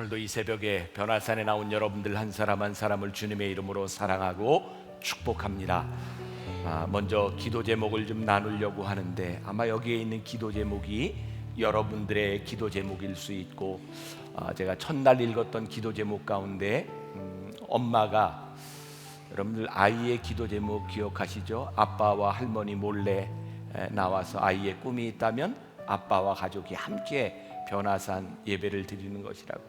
오늘도 이 새벽에 변화산에 나온 여러분들 한 사람 한 사람을 주님의 이름으로 사랑하고 축복합니다. 먼저 기도 제목을 좀 나누려고 하는데, 아마 여기에 있는 기도 제목이 여러분들의 기도 제목일 수 있고, 제가 첫날 읽었던 기도 제목 가운데 엄마가, 여러분들 아이의 기도 제목 기억하시죠? 아빠와 할머니 몰래 나와서 아이의 꿈이 있다면 아빠와 가족이 함께 변화산 예배를 드리는 것이라고.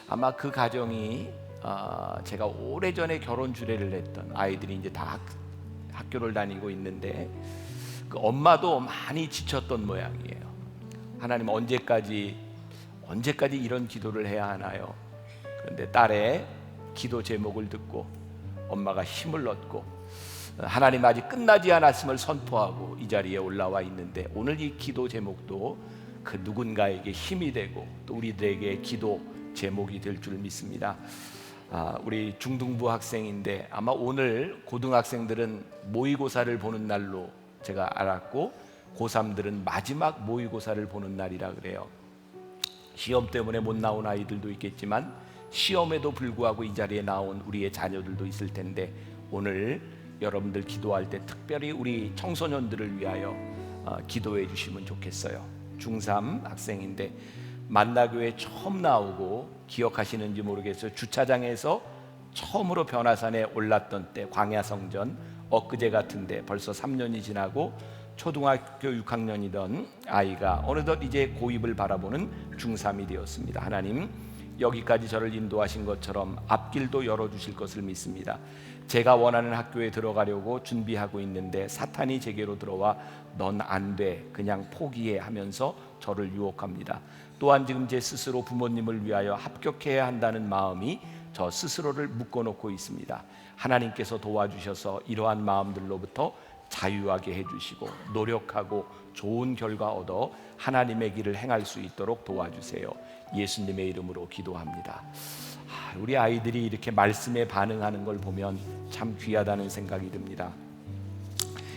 아마 그 가정이 제가 오래전에 결혼 주례를 했던, 아이들이 이제 다 학교를 다니고 있는데 그 엄마도 많이 지쳤던 모양이에요. 하나님, 언제까지 이런 기도를 해야 하나요? 그런데 딸의 기도 제목을 듣고 엄마가 힘을 얻고 하나님 아직 끝나지 않았음을 선포하고 이 자리에 올라와 있는데, 오늘 이 기도 제목도 그 누군가에게 힘이 되고 또 우리들에게 기도 제목이 될 줄 믿습니다. 우리 중등부 학생인데 아마 오늘 고등학생들은 모의고사를 보는 날로 제가 알았고, 고3들은 마지막 모의고사를 보는 날이라 그래요. 시험 때문에 못 나온 아이들도 있겠지만 시험에도 불구하고 이 자리에 나온 우리의 자녀들도 있을 텐데, 오늘 여러분들 기도할 때 특별히 우리 청소년들을 위하여 기도해 주시면 좋겠어요. 중3 학생인데 만나교회 처음 나오고, 기억하시는지 모르겠어요. 주차장에서 처음으로 변화산에 올랐던 때, 광야성전 엊그제 같은데 벌써 3년이 지나고 초등학교 6학년이던 아이가 어느덧 이제 고입을 바라보는 중3이 되었습니다. 하나님, 여기까지 저를 인도하신 것처럼 앞길도 열어주실 것을 믿습니다. 제가 원하는 학교에 들어가려고 준비하고 있는데 사탄이 제게로 들어와 넌 안 돼, 그냥 포기해 하면서 저를 유혹합니다. 또한 지금 제 스스로 부모님을 위하여 합격해야 한다는 마음이 저 스스로를 묶어놓고 있습니다. 하나님께서 도와주셔서 이러한 마음들로부터 자유하게 해주시고 노력하고 좋은 결과 얻어 하나님의 길을 행할 수 있도록 도와주세요. 예수님의 이름으로 기도합니다. 우리 아이들이 이렇게 말씀에 반응하는 걸 보면 참 귀하다는 생각이 듭니다.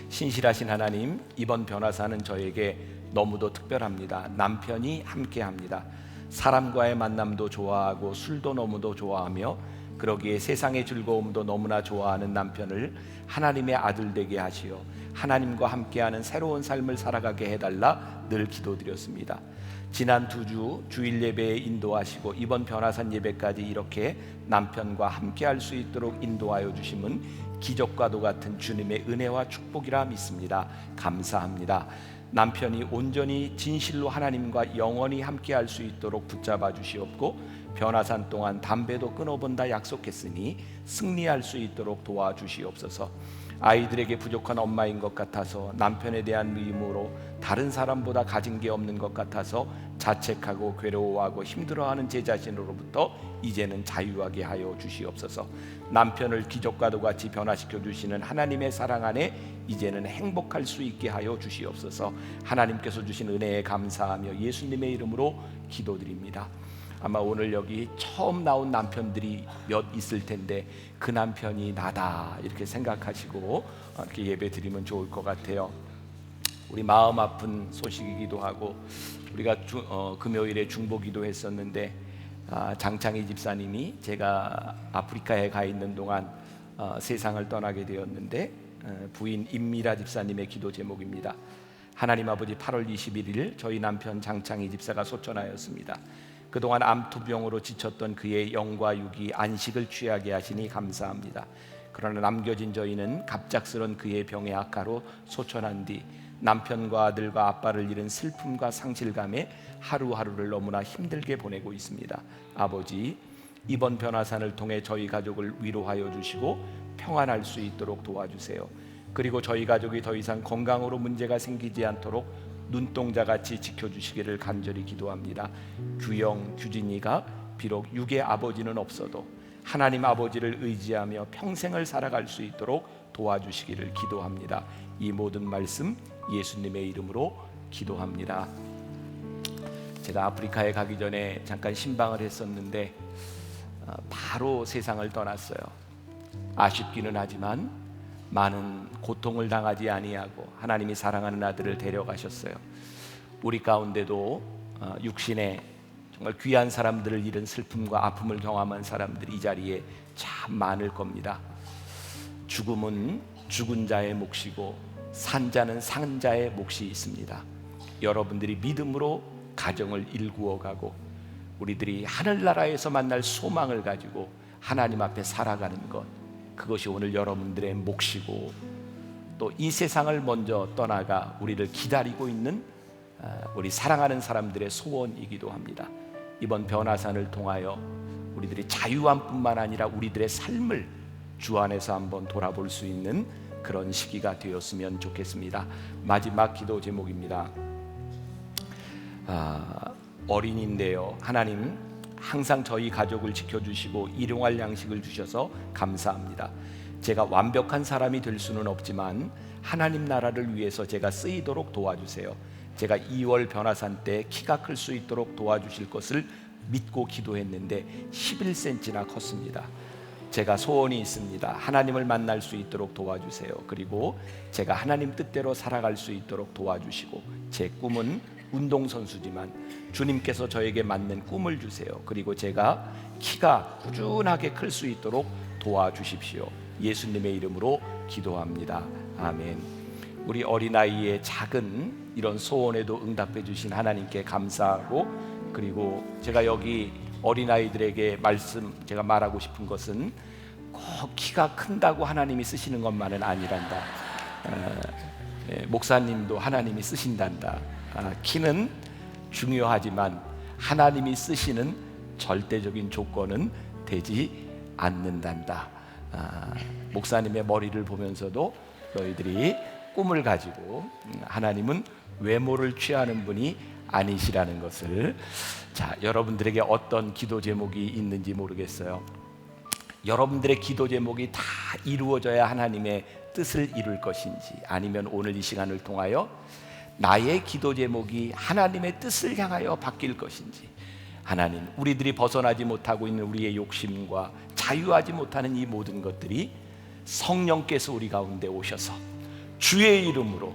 신실하신 하나님, 이번 변화사는 저에게 너무도 특별합니다. 남편이 함께합니다. 사람과의 만남도 좋아하고 술도 너무도 좋아하며 그러기에 세상의 즐거움도 너무나 좋아하는 남편을 하나님의 아들 되게 하시어 하나님과 함께하는 새로운 삶을 살아가게 해달라 늘 기도드렸습니다. 지난 2주 주일 예배에 인도하시고 이번 변화산 예배까지 이렇게 남편과 함께할 수 있도록 인도하여 주심은 기적과도 같은 주님의 은혜와 축복이라 믿습니다. 감사합니다. 남편이 온전히 진실로 하나님과 영원히 함께할 수 있도록 붙잡아 주시옵고, 변화산 동안 담배도 끊어본다 약속했으니 승리할 수 있도록 도와주시옵소서. 아이들에게 부족한 엄마인 것 같아서, 남편에 대한 미움으로 다른 사람보다 가진 게 없는 것 같아서 자책하고 괴로워하고 힘들어하는 제 자신으로부터 이제는 자유하게 하여 주시옵소서. 남편을 기적과도 같이 변화시켜 주시는 하나님의 사랑 안에 이제는 행복할 수 있게 하여 주시옵소서. 하나님께서 주신 은혜에 감사하며 예수님의 이름으로 기도드립니다. 아마 오늘 여기 처음 나온 남편들이 몇 있을 텐데 그 남편이 나다 이렇게 생각하시고 이렇게 예배 드리면 좋을 것 같아요. 우리 마음 아픈 소식이기도 하고, 우리가 금요일에 중보기도 했었는데 장창희 집사님이 제가 아프리카에 가 있는 동안 세상을 떠나게 되었는데, 부인 임미라 집사님의 기도 제목입니다. 하나님 아버지, 8월 21일 저희 남편 장창희 집사가 소천하였습니다. 그동안 암투병으로 지쳤던 그의 영과 육이 안식을 취하게 하시니 감사합니다. 그러나 남겨진 저희는 갑작스런 그의 병의 악화로 소천한 뒤 남편과 아들과 아빠를 잃은 슬픔과 상실감에 하루하루를 너무나 힘들게 보내고 있습니다. 아버지, 이번 변화산을 통해 저희 가족을 위로하여 주시고 평안할 수 있도록 도와주세요. 그리고 저희 가족이 더 이상 건강으로 문제가 생기지 않도록 눈동자같이 지켜주시기를 간절히 기도합니다. 규영, 규진이가 비록 육의 아버지는 없어도 하나님 아버지를 의지하며 평생을 살아갈 수 있도록 도와주시기를 기도합니다. 이 모든 말씀 예수님의 이름으로 기도합니다. 제가 아프리카에 가기 전에 잠깐 신방을 했었는데 바로 세상을 떠났어요. 아쉽기는 하지만 많은 고통을 당하지 아니하고 하나님이 사랑하는 아들을 데려가셨어요. 우리 가운데도 육신에 정말 귀한 사람들을 잃은 슬픔과 아픔을 경험한 사람들이 이 자리에 참 많을 겁니다. 죽음은 죽은 자의 몫이고 산자는 산자의 몫이 있습니다. 여러분들이 믿음으로 가정을 일구어가고 우리들이 하늘나라에서 만날 소망을 가지고 하나님 앞에 살아가는 것, 그것이 오늘 여러분들의 몫이고 또 이 세상을 먼저 떠나가 우리를 기다리고 있는 우리 사랑하는 사람들의 소원이기도 합니다. 이번 변화산을 통하여 우리들이 자유함뿐만 아니라 우리들의 삶을 주 안에서 한번 돌아볼 수 있는 그런 시기가 되었으면 좋겠습니다. 마지막 기도 제목입니다. 어린이인데요, 하나님 항상 저희 가족을 지켜주시고 일용할 양식을 주셔서 감사합니다. 제가 완벽한 사람이 될 수는 없지만 하나님 나라를 위해서 제가 쓰이도록 도와주세요. 제가 2월 변화산 때 키가 클 수 있도록 도와주실 것을 믿고 기도했는데 11cm나 컸습니다. 제가 소원이 있습니다. 하나님을 만날 수 있도록 도와주세요. 그리고 제가 하나님 뜻대로 살아갈 수 있도록 도와주시고, 제 꿈은 운동선수지만 주님께서 저에게 맞는 꿈을 주세요. 그리고 제가 키가 꾸준하게 클 수 있도록 도와주십시오. 예수님의 이름으로 기도합니다. 아멘. 우리 어린아이의 작은 이런 소원에도 응답해 주신 하나님께 감사하고, 그리고 제가 여기 어린아이들에게 제가 말하고 싶은 것은 꼭 키가 큰다고 하나님이 쓰시는 것만은 아니란다. 목사님도 하나님이 쓰신단다. 키는 중요하지만 하나님이 쓰시는 절대적인 조건은 되지 않는단다. 목사님의 머리를 보면서도 너희들이 꿈을 가지고 하나님은 외모를 취하는 분이 아니시라는 것을, 자, 여러분들에게 어떤 기도 제목이 있는지 모르겠어요. 여러분들의 기도 제목이 다 이루어져야 하나님의 뜻을 이룰 것인지, 아니면 오늘 이 시간을 통하여 나의 기도 제목이 하나님의 뜻을 향하여 바뀔 것인지, 하나님, 우리들이 벗어나지 못하고 있는 우리의 욕심과 자유하지 못하는 이 모든 것들이 성령께서 우리 가운데 오셔서 주의 이름으로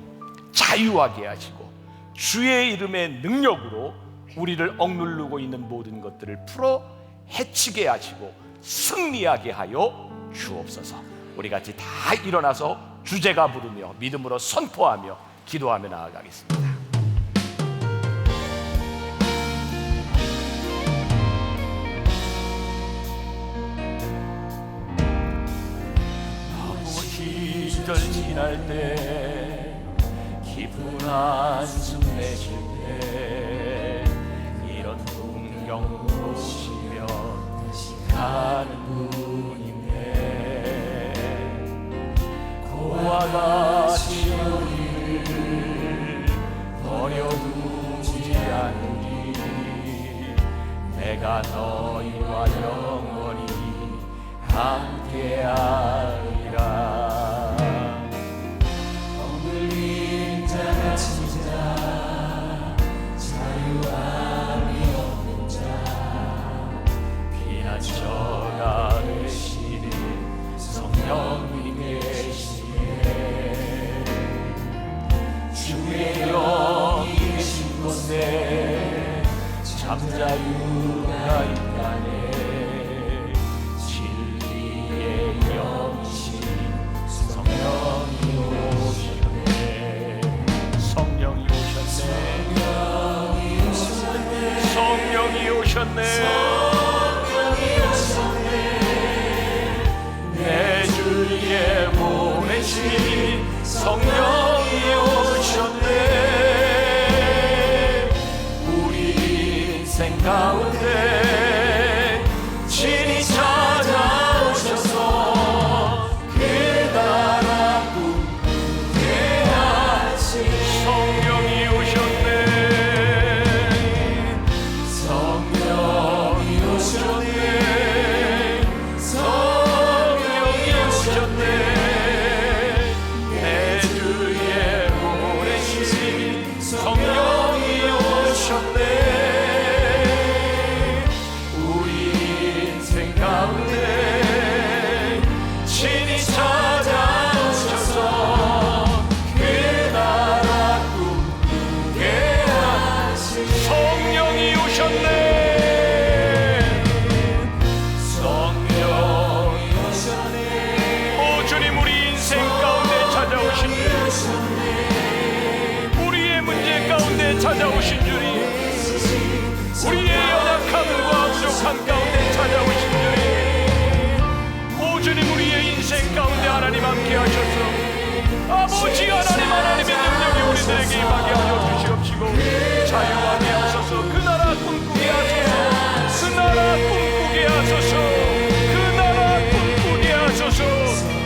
자유하게 하시고 주의 이름의 능력으로 우리를 억누르고 있는 모든 것들을 풀어 해치게 하시고 승리하게 하여 주옵소서. 우리 같이 다 일어나서 주제가 부르며 믿음으로 선포하며 기도하며 나아가겠습니다. 시절 지날 때 깊은 한숨 내쉴 때 이런 풍경 보시며 가는 분인데, 고와 같이 우리를 버려두지 않으리. 내가 너희와 영원히 함께하리라. 피난처가 되시는 성령님 계시네. 주의 영이 계신 곳에 잠자유가 있다네. 진리의 영이신 성령이 오셨네. 성령이 오셨네. 성령이 오셨네. 내 주위에 보내신 성령이 오셨네. 우리 인생 가운데 찾아오신 주님, 우리의 연약함과 부족함 가운데 찾아오신 주님, 오 주님, 우리의 인생 가운데 하나님 함께 하셔서 아버지 하나님의 능력이 우리들에게 임하게 하여 주시옵시고 자유하게 하소서. 그 나라 꿈꾸게 하소서. 그 나라 꿈꾸게 하소서. 그 나라 꿈꾸게 하소서.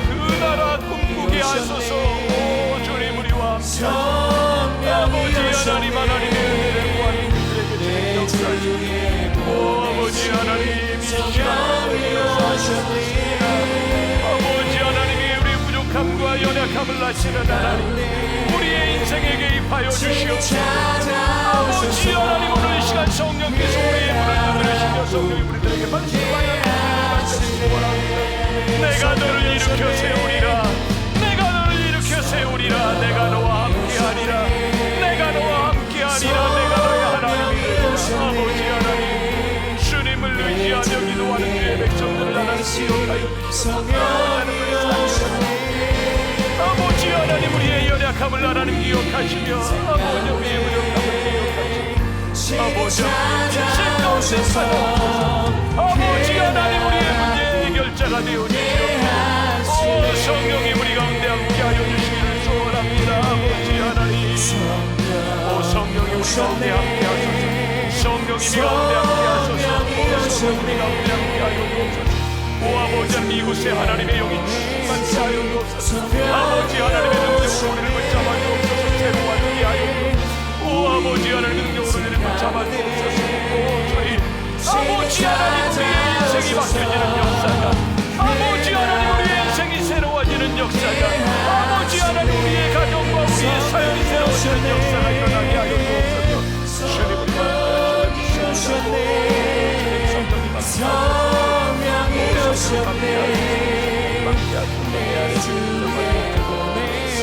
그 나라 꿈꾸게 하소서. 오 주님, 우리와 아버지 하나님의 은혜를 구하는 그들에게 역사하시옵소서. 오 아버지 하나님, 이 시간 아버지 하나님이 우리 부족함과 연약함을 아시는 하나님, 우리의 인생에 개입하여 주시옵소서. 아버지 하나님, 오늘 이 시간 성령께서 우리의 문을 두드리시며 성령이 우리들에게 말씀하여 주시기 원합니다. 내가 너를 일으켜 세우리라. 내가 너를 일으켜 세우리라. 내가 너와 함께하리라. 내가 너와 함께하리라. 내가 너의 하나님이라. 아버지 하나님, 주님을 의지하며 기도하는 주의 백성들을 하나님 기억하여 주시옵소서. 아버지 하나님, 우리의 연약함을 하나님 기억하시며 아버지 우리의 부족함을 기억하시며 아버지 인생 가운데 찾아오셔서 아버지 하나님, 우리의 문제 해결자가 되어주시옵소서. 오 성령이 우리 가운데 함께하여 주시기를 소원합니다. 아버지 하나님, 오 성령이 우리 가운데 함께하소서. 성령이 우리 가운데 함께하소서. 오 성령이 우리 가운데 함께하여 주옵소서. 오 아버지 하나님, 이곳에 하나님의 영이 충만케 하여 주옵소서. 아버지 하나님의 능력으로 우리를 붙잡아 주옵소서. 새로운 하게 하여 주옵소서. 오 아버지 하나님의 능력으로 우리를 붙잡아 주옵소서. 오 주님, 아버지 하나님, 우리의 인생이 바뀌어지는 역사가, 아버지 하나님, 우리의 인생이 새로워지는 역사가, 아버지 하나님, 우리의 가정과 우리의 사연이 새로워지는 역사가 일어나게 하여 주옵소서. 주님, 우리와 함께하시옵소서.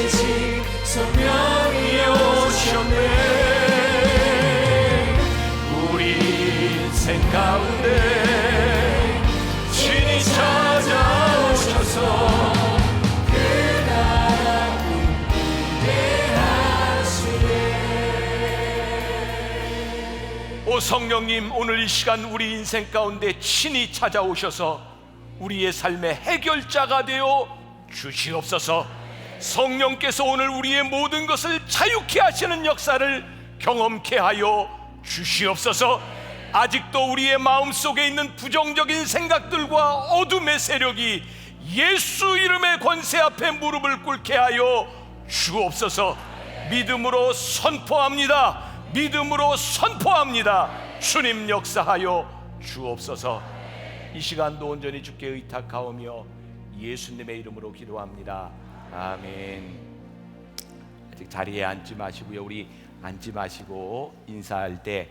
성령님 성령이 오셨네. 우리 인생 가운데 신이 찾아오셔서 그 나라 꿈꾸게 하시네. 오 성령님, 오늘 이 시간 우리 인생 가운데 신이 찾아오셔서 우리의 삶의 해결자가 되어 주시옵소서. 성령께서 오늘 우리의 모든 것을 자유케 하시는 역사를 경험케 하여 주시옵소서. 아직도 우리의 마음속에 있는 부정적인 생각들과 어둠의 세력이 예수 이름의 권세 앞에 무릎을 꿇게 하여 주옵소서. 믿음으로 선포합니다. 믿음으로 선포합니다. 주님 역사하여 주옵소서. 이 시간도 온전히 주께 의탁하오며 예수님의 이름으로 기도합니다. 아멘. 아직 자리에 앉지 마시고요. 우리 앉지 마시고 인사할 때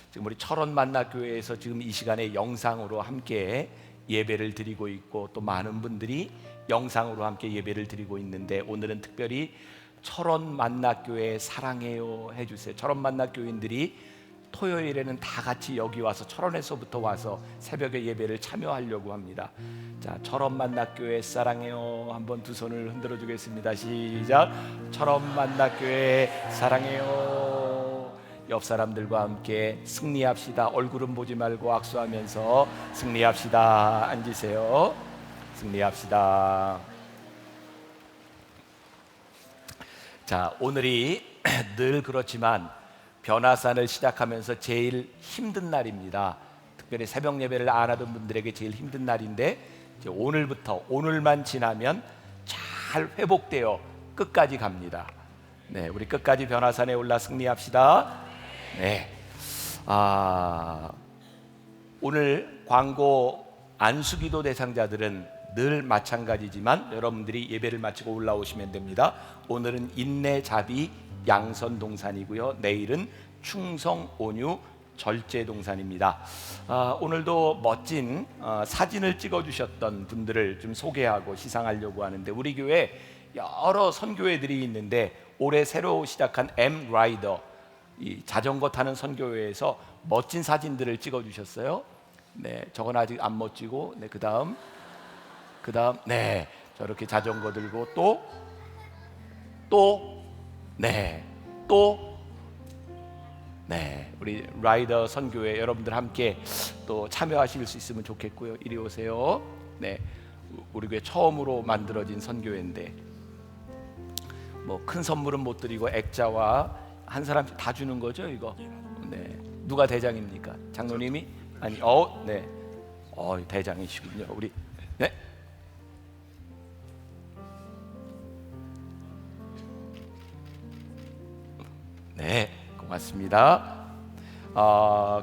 지금 우리 철원 만나교회에서 지금 이 시간에 영상으로 함께 예배를 드리고 있고 또 많은 분들이 영상으로 함께 예배를 드리고 있는데 오늘은 특별히 철원 만나교회 사랑해요 해주세요. 철원 만나교인들이 토요일에는 다 같이 여기 와서 철원에서부터 와서 새벽에 예배를 참여하려고 합니다. 자, 철원 만나교회 사랑해요. 한번 두 손을 흔들어 주겠습니다. 시작. 철원 만나교회 사랑해요. 옆 사람들과 함께 승리합시다. 얼굴은 보지 말고 악수하면서 승리합시다. 앉으세요. 승리합시다. 자, 오늘이 늘 그렇지만 변화산을 시작하면서 제일 힘든 날입니다. 특별히 새벽 예배를 안 하던 분들에게 제일 힘든 날인데 이제 오늘부터 오늘만 지나면 잘 회복되어 끝까지 갑니다. 네, 우리 끝까지 변화산에 올라 승리합시다. 네, 오늘 광고 안수기도 대상자들은 늘 마찬가지지만 여러분들이 예배를 마치고 올라오시면 됩니다. 오늘은 인내자비 양선동산이고요. 내일은 충성온유 절제동산입니다. 오늘도 멋진 사진을 찍어주셨던 분들을 좀 소개하고 시상하려고 하는데 우리 교회 여러 선교회들이 있는데 올해 새로 시작한 M-라이더 이 자전거 타는 선교회에서 멋진 사진들을 찍어주셨어요. 네, 저건 아직 안 멋지고 네, 그 다음 네, 저렇게 자전거 들고 또 네, 우리 라이더 선교회 여러분들 함께 또 참여하실 수 있으면 좋겠고요. 이리 오세요. 네, 우리 교회 처음으로 만들어진 선교회인데 뭐 큰 선물은 못 드리고 액자와 한 사람씩 다 주는 거죠, 이거. 네, 누가 대장입니까? 장로님이? 아니, 네, 대장이시군요. 우리 네. 네, 고맙습니다.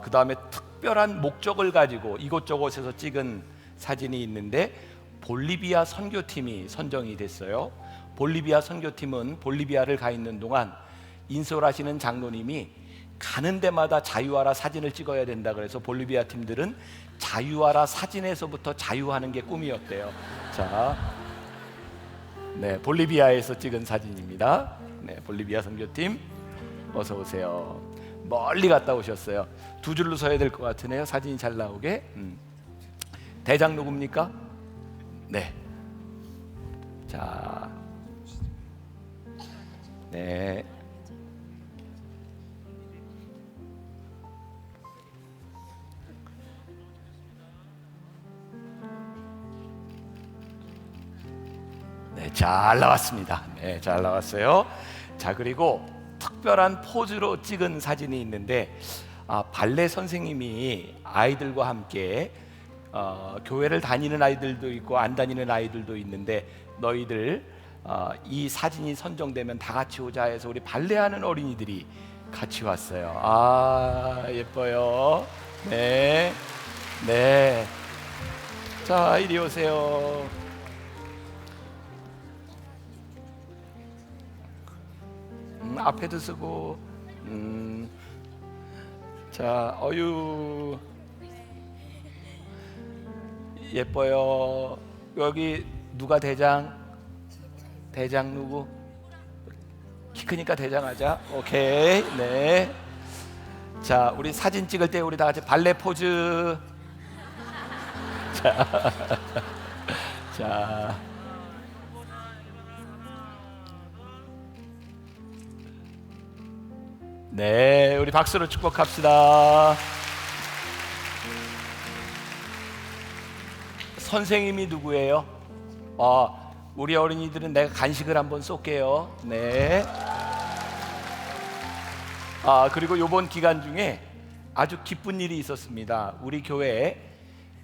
그 다음에 특별한 목적을 가지고 이곳저곳에서 찍은 사진이 있는데 볼리비아 선교팀이 선정이 됐어요. 볼리비아 선교팀은 볼리비아를 가 있는 동안 인솔하시는 장로님이 가는 데마다 자유하라 사진을 찍어야 된다 그래서 볼리비아 팀들은 자유하라 사진에서부터 자유하는 게 꿈이었대요. 자, 네, 볼리비아에서 찍은 사진입니다. 네, 볼리비아 선교팀 어서 오세요. 멀리 갔다 오셨어요. 두 줄로 서야 될 것 같으네요. 사진이 잘 나오게. 대장 누굽니까? 네. 자, 네. 네, 잘 나왔습니다. 네, 잘 나왔어요. 자, 그리고 특별한 포즈로 찍은 사진이 있는데 발레 선생님이 아이들과 함께 교회를 다니는 아이들도 있고 안 다니는 아이들도 있는데 너희들 이 사진이 선정되면 다 같이 오자 해서 우리 발레하는 어린이들이 같이 왔어요. 아, 예뻐요. 네, 네. 자, 이리 오세요. 앞에도 쓰고. 자, 어유 예뻐요. 여기 누가 대장? 대장 누구? 키 크니까 대장하자. 오케이. 네. 자, 우리 사진 찍을 때 우리 다 같이 발레 포즈. 자, 자. 네, 우리 박수로 축복합시다. 선생님이 누구예요? 우리 어린이들은 내가 간식을 한번 쏠게요. 네. 그리고 이번 기간 중에 아주 기쁜 일이 있었습니다. 우리 교회에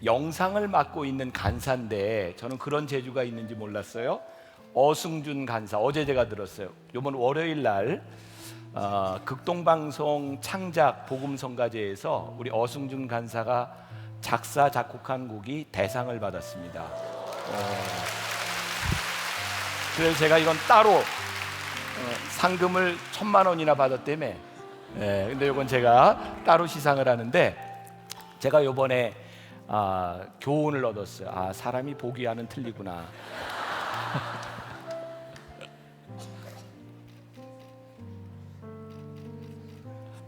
영상을 맡고 있는 간사인데 저는 그런 재주가 있는지 몰랐어요. 어승준 간사, 어제 제가 들었어요. 이번 월요일 날 극동방송 창작 복음성가제에서 우리 어승준 간사가 작사 작곡한 곡이 대상을 받았습니다. 그래서 제가 이건 따로 상금을 1,000,000원이나 받았다며. 근데 이건 제가 따로 시상을 하는데 제가 이번에 교훈을 얻었어요. 사람이 보기와는 틀리구나.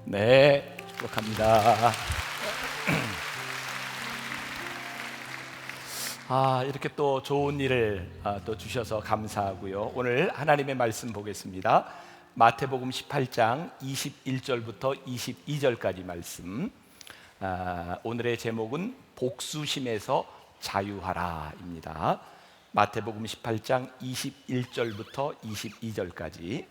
네, 축복합니다. 이렇게 또 좋은 일을 또 주셔서 감사하고요. 오늘 하나님의 말씀 보겠습니다. 마태복음 18장 21절부터 22절까지 말씀. 오늘의 제목은 복수심에서 자유하라입니다. 마태복음 18장 21절부터 22절까지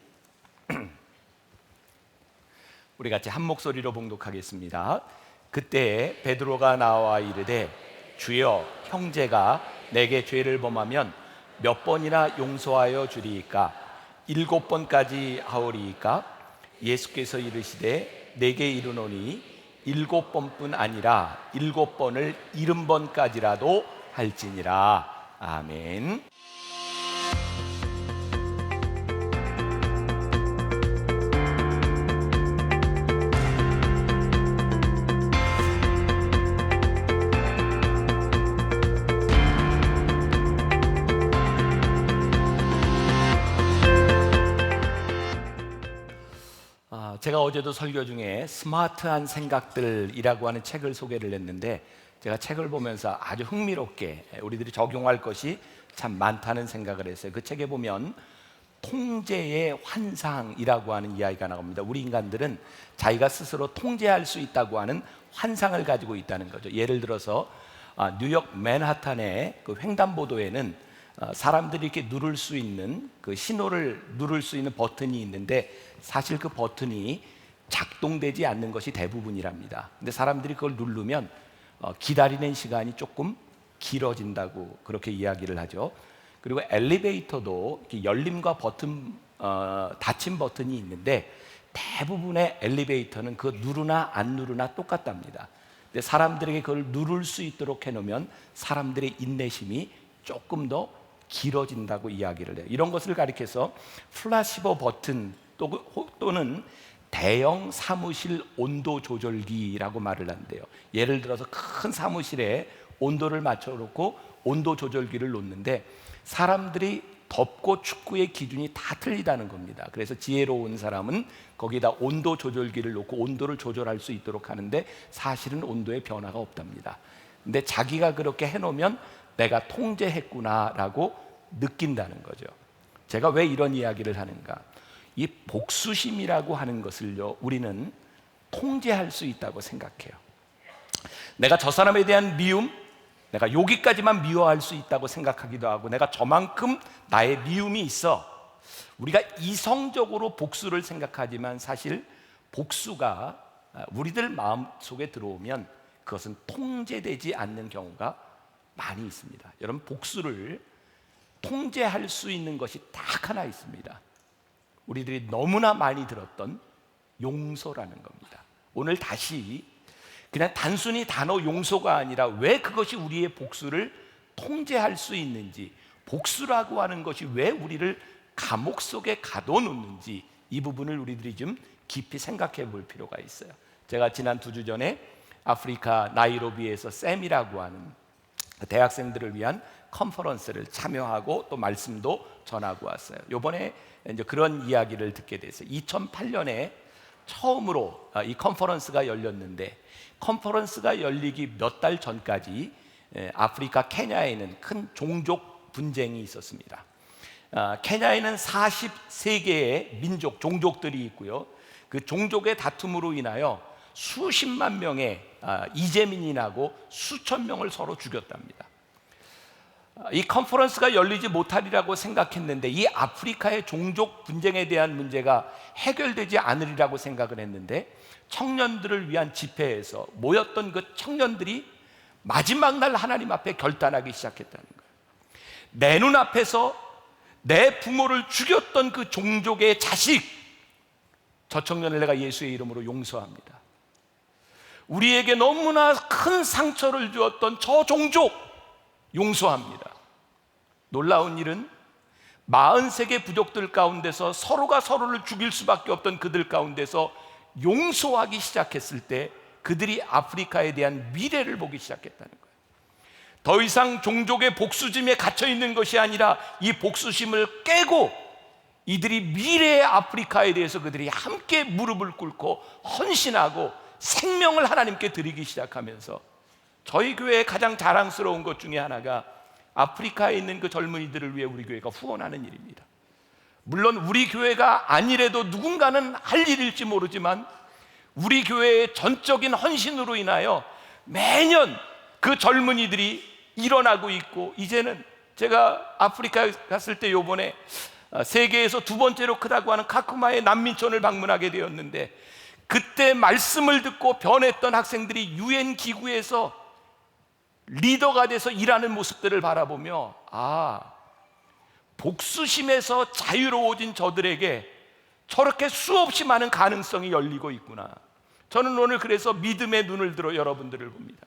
우리 같이 한 목소리로 봉독하겠습니다. 그때 베드로가 나와 이르되 주여, 형제가 내게 죄를 범하면 몇 번이나 용서하여 주리이까? 7번까지 하오리이까? 예수께서 이르시되 내게 이르노니 7번뿐 아니라 7번을 70번까지라도 할지니라. 아멘. 제가 어제도 설교 중에 스마트한 생각들이라고 하는 책을 소개를 했는데 제가 책을 보면서 아주 흥미롭게 우리들이 적용할 것이 참 많다는 생각을 했어요. 그 책에 보면 통제의 환상이라고 하는 이야기가 나옵니다. 우리 인간들은 자기가 스스로 통제할 수 있다고 하는 환상을 가지고 있다는 거죠. 예를 들어서 뉴욕 맨하탄의 그 횡단보도에는 사람들이 이렇게 누를 수 있는 그 신호를 누를 수 있는 버튼이 있는데 사실 그 버튼이 작동되지 않는 것이 대부분이랍니다. 근데 사람들이 그걸 누르면 기다리는 시간이 조금 길어진다고 그렇게 이야기를 하죠. 그리고 엘리베이터도 열림과 버튼, 닫힘 버튼이 있는데 대부분의 엘리베이터는 그 누르나 안 누르나 똑같답니다. 근데 사람들에게 그걸 누를 수 있도록 해놓으면 사람들의 인내심이 조금 더 길어진다고 이야기를 해요. 이런 것을 가리켜서 플라시보 버튼 또는 대형 사무실 온도 조절기라고 말을 한대요. 예를 들어서 큰 사무실에 온도를 맞춰놓고 온도 조절기를 놓는데 사람들이 덥고 춥고의 기준이 다 틀리다는 겁니다. 그래서 지혜로운 사람은 거기다 온도 조절기를 놓고 온도를 조절할 수 있도록 하는데 사실은 온도에 변화가 없답니다. 근데 자기가 그렇게 해놓으면 내가 통제했구나라고 느낀다는 거죠. 제가 왜 이런 이야기를 하는가? 이 복수심이라고 하는 것을요, 우리는 통제할 수 있다고 생각해요. 내가 저 사람에 대한 미움, 내가 여기까지만 미워할 수 있다고 생각하기도 하고, 내가 저만큼 나의 미움이 있어. 우리가 이성적으로 복수를 생각하지만 사실 복수가 우리들 마음속에 들어오면 그것은 통제되지 않는 경우가 많이 있습니다. 여러분, 복수를 통제할 수 있는 것이 딱 하나 있습니다. 우리들이 너무나 많이 들었던 용서라는 겁니다. 오늘 다시 그냥 단순히 단어 용서가 아니라 왜 그것이 우리의 복수를 통제할 수 있는지, 복수라고 하는 것이 왜 우리를 감옥 속에 가둬놓는지, 이 부분을 우리들이 좀 깊이 생각해 볼 필요가 있어요. 제가 지난 2주 전에 아프리카 나이로비에서 샘이라고 하는 대학생들을 위한 컨퍼런스를 참여하고 또 말씀도 전하고 왔어요. 이번에 이제 그런 이야기를 듣게 됐어요. 2008년에 처음으로 이 컨퍼런스가 열렸는데, 컨퍼런스가 열리기 몇 달 전까지 아프리카 케냐에는 큰 종족 분쟁이 있었습니다. 케냐에는 43개의 민족, 종족들이 있고요. 그 종족의 다툼으로 인하여 수십만 명의 이재민이 나고 수천 명을 서로 죽였답니다. 이 컨퍼런스가 열리지 못하리라고 생각했는데, 이 아프리카의 종족 분쟁에 대한 문제가 해결되지 않으리라고 생각을 했는데, 청년들을 위한 집회에서 모였던 그 청년들이 마지막 날 하나님 앞에 결단하기 시작했다는 거예요. 내 눈앞에서 내 부모를 죽였던 그 종족의 자식, 저 청년을 내가 예수의 이름으로 용서합니다. 우리에게 너무나 큰 상처를 주었던 저 종족 용서합니다. 놀라운 일은 43개 부족들 가운데서 서로가 서로를 죽일 수밖에 없던 그들 가운데서 용서하기 시작했을 때 그들이 아프리카에 대한 미래를 보기 시작했다는 거예요. 더 이상 종족의 복수심에 갇혀 있는 것이 아니라 이 복수심을 깨고 이들이 미래의 아프리카에 대해서 그들이 함께 무릎을 꿇고 헌신하고 생명을 하나님께 드리기 시작하면서, 저희 교회의 가장 자랑스러운 것 중에 하나가 아프리카에 있는 그 젊은이들을 위해 우리 교회가 후원하는 일입니다. 물론 우리 교회가 아니래도 누군가는 할 일일지 모르지만 우리 교회의 전적인 헌신으로 인하여 매년 그 젊은이들이 일어나고 있고, 이제는 제가 아프리카에 갔을 때 요번에 세계에서 2번째로 크다고 하는 카쿠마의 난민촌을 방문하게 되었는데, 그때 말씀을 듣고 변했던 학생들이 유엔 기구에서 리더가 돼서 일하는 모습들을 바라보며, 복수심에서 자유로워진 저들에게 저렇게 수없이 많은 가능성이 열리고 있구나. 저는 오늘 그래서 믿음의 눈을 들어 여러분들을 봅니다.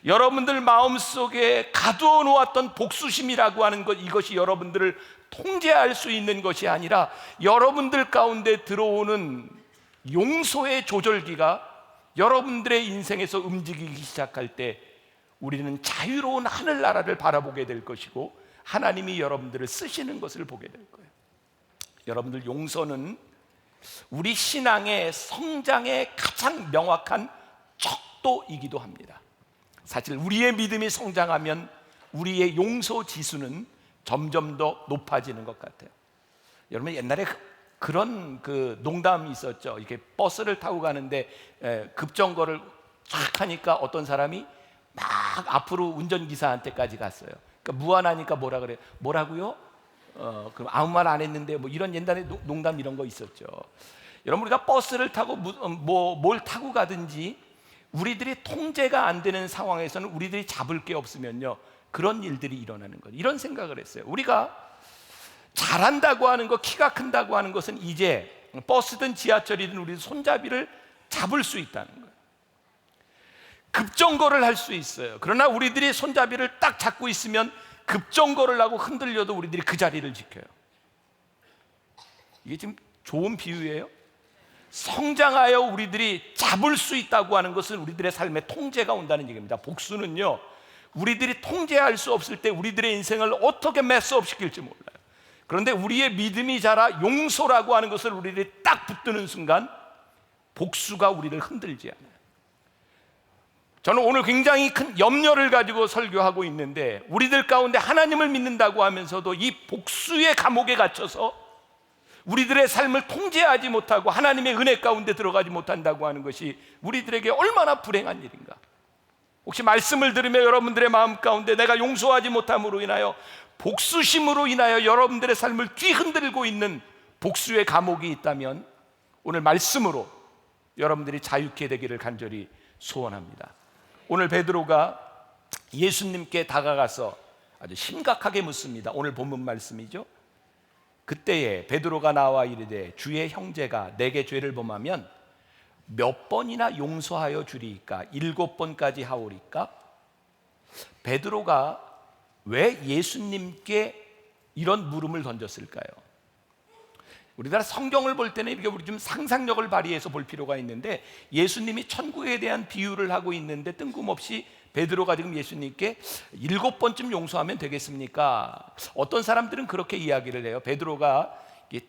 여러분들 마음속에 가두어 놓았던 복수심이라고 하는 것, 이것이 여러분들을 통제할 수 있는 것이 아니라 여러분들 가운데 들어오는 용서의 조절기가 여러분들의 인생에서 움직이기 시작할 때 우리는 자유로운 하늘나라를 바라보게 될 것이고, 하나님이 여러분들을 쓰시는 것을 보게 될 거예요. 여러분들, 용서는 우리 신앙의 성장의 가장 명확한 척도이기도 합니다. 사실 우리의 믿음이 성장하면 우리의 용서 지수는 점점 더 높아지는 것 같아요. 여러분 옛날에 그런 그 농담이 있었죠. 이렇게 버스를 타고 가는데 급정거를 쫙 하니까 어떤 사람이 막 앞으로 운전기사한테까지 갔어요. 그러니까 무안하니까 뭐라 그래요? 뭐라고요? 그럼 아무 말 안 했는데 뭐 이런 옛날에 농담 이런 거 있었죠. 여러분 우리가 버스를 타고 뭘 타고 가든지 우리들이 통제가 안 되는 상황에서는 우리들이 잡을 게 없으면요 그런 일들이 일어나는 거예요. 이런 생각을 했어요. 우리가 잘한다고 하는 거, 키가 큰다고 하는 것은 이제 버스든 지하철이든 우리 손잡이를 잡을 수 있다는 거예요. 급정거를 할 수 있어요. 그러나 우리들이 손잡이를 딱 잡고 있으면 급정거를 하고 흔들려도 우리들이 그 자리를 지켜요. 이게 지금 좋은 비유예요. 성장하여 우리들이 잡을 수 있다고 하는 것은 우리들의 삶에 통제가 온다는 얘기입니다. 복수는요 우리들이 통제할 수 없을 때 우리들의 인생을 어떻게 메스업 시킬지 몰라요. 그런데 우리의 믿음이 자라 용서라고 하는 것을 우리들이 딱 붙드는 순간 복수가 우리를 흔들지 않아요. 저는 오늘 굉장히 큰 염려를 가지고 설교하고 있는데 우리들 가운데 하나님을 믿는다고 하면서도 이 복수의 감옥에 갇혀서 우리들의 삶을 통제하지 못하고 하나님의 은혜 가운데 들어가지 못한다고 하는 것이 우리들에게 얼마나 불행한 일인가. 혹시 말씀을 들으며 여러분들의 마음 가운데 내가 용서하지 못함으로 인하여 복수심으로 인하여 여러분들의 삶을 뒤흔들고 있는 복수의 감옥이 있다면 오늘 말씀으로 여러분들이 자유케 되기를 간절히 소원합니다. 오늘 베드로가 예수님께 다가가서 아주 심각하게 묻습니다. 오늘 본문 말씀이죠. 그때에 베드로가 나와 이르되 주의 형제가 내게 죄를 범하면 몇 번이나 용서하여 주리이까? 7번까지 하오리까? 베드로가 왜 예수님께 이런 물음을 던졌을까요? 우리나라 성경을 볼 때는 이렇게 우리 좀 상상력을 발휘해서 볼 필요가 있는데 예수님이 천국에 대한 비유를 하고 있는데 뜬금없이 베드로가 지금 예수님께 7번쯤 용서하면 되겠습니까? 어떤 사람들은 그렇게 이야기를 해요. 베드로가